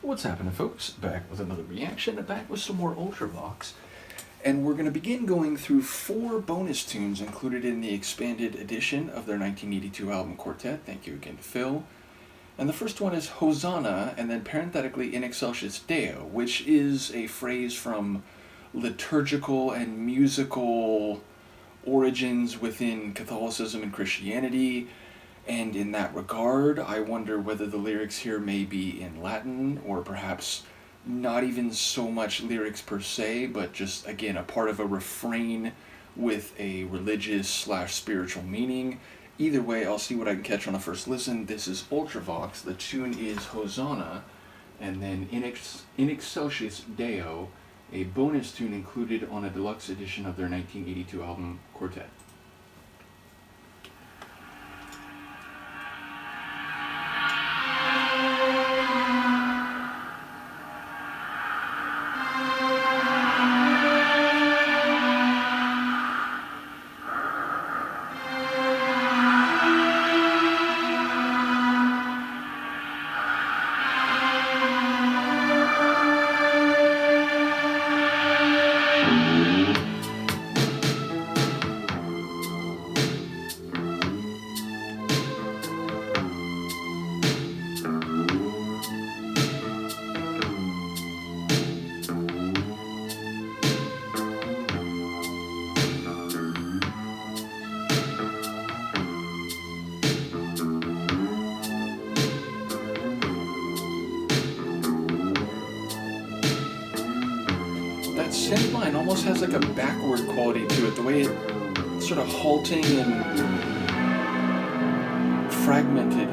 What's happening, folks? Back with another reaction, back with some more Ultravox. And we're going to begin going through 4 bonus tunes included in the expanded edition of their 1982 album Quartet. Thank you again to Phil. And the first one is Hosanna, and then parenthetically in Excelsis Deo, which is a phrase from liturgical and musical origins within Catholicism and Christianity. And in that regard, I wonder whether the lyrics here may be in Latin, or perhaps not even so much lyrics per se, but just, again, a part of a refrain with a religious/spiritual meaning. Either way, I'll see what I can catch on a first listen. This is Ultravox. The tune is Hosanna, and then in Excelsis Deo, a bonus tune included on a deluxe edition of their 1982 album Quartet. That synth line almost has like a backward quality to it, the way it's sort of halting and fragmented.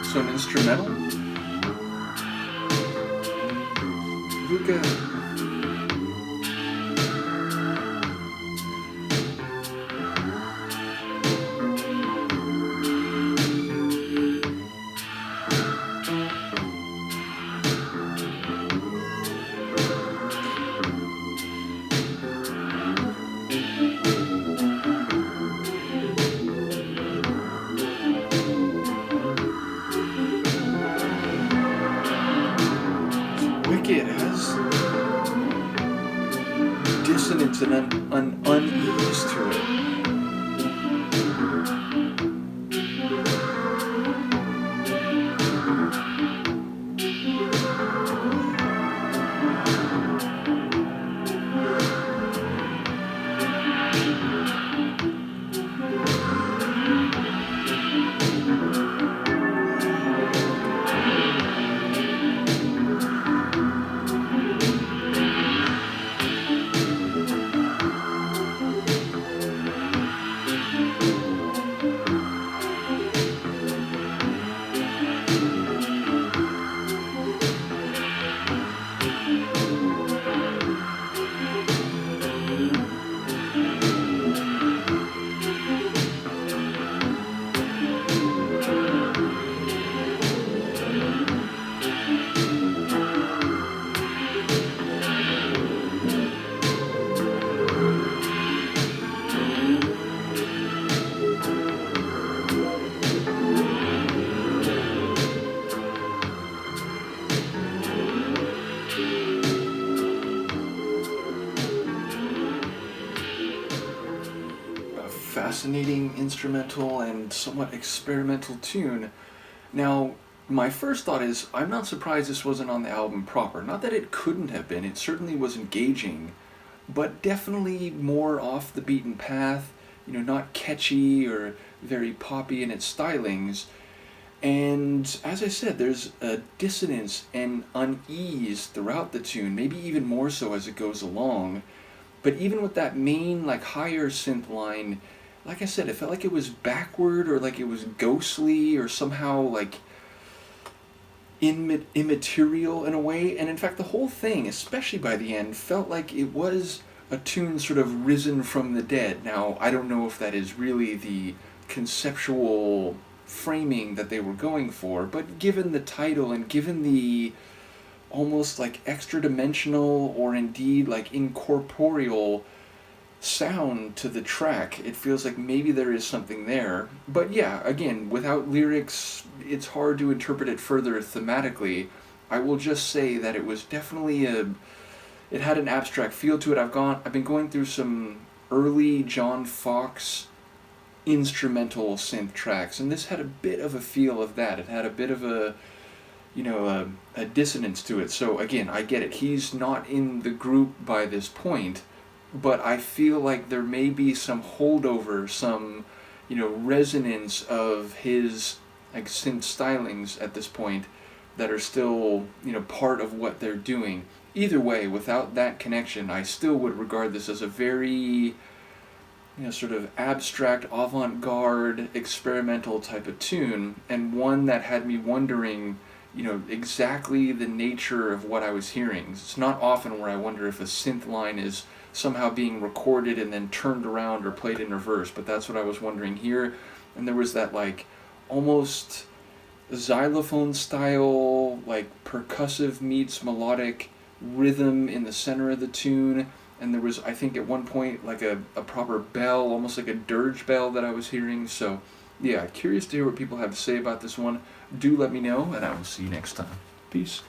So an instrumental? Luca. It has dissonance and an unease to it. fascinating instrumental and somewhat experimental tune. Now, my first thought is, I'm not surprised this wasn't on the album proper. Not that it couldn't have been, it certainly was engaging, but definitely more off the beaten path, not catchy or very poppy in its stylings. And as I said, there's a dissonance and unease throughout the tune, maybe even more so as it goes along. But even with that main, higher synth line, like I said, it felt like it was backward or like it was ghostly or somehow, immaterial in a way. And in fact, the whole thing, especially by the end, felt like it was a tune sort of risen from the dead. Now, I don't know if that is really the conceptual framing that they were going for, but given the title and given the almost extra dimensional or indeed incorporeal sound to the track, it feels like maybe there is something there. But yeah, again, without lyrics, it's hard to interpret it further thematically. I will just say that it was definitely it had an abstract feel to it. I've been going through some early John Fox instrumental synth tracks, and this had a bit of a feel of that. It had a bit of a dissonance to it. So again, I get it. He's not in the group by this point, but I feel like there may be some holdover, some resonance of his synth stylings at this point that are still part of what they're doing. Either way, without that connection, I still would regard this as a very sort of abstract, avant-garde, experimental type of tune, and one that had me wondering exactly the nature of what I was hearing. It's not often where I wonder if a synth line is somehow being recorded and then turned around or played in reverse, but that's what I was wondering here. And there was that almost xylophone style, percussive meets melodic rhythm in the center of the tune, and there was, I think at one point, a proper bell, almost like a dirge bell that I was hearing. So yeah, curious to hear what people have to say about this one. Do let me know, and I will see you next time. Peace.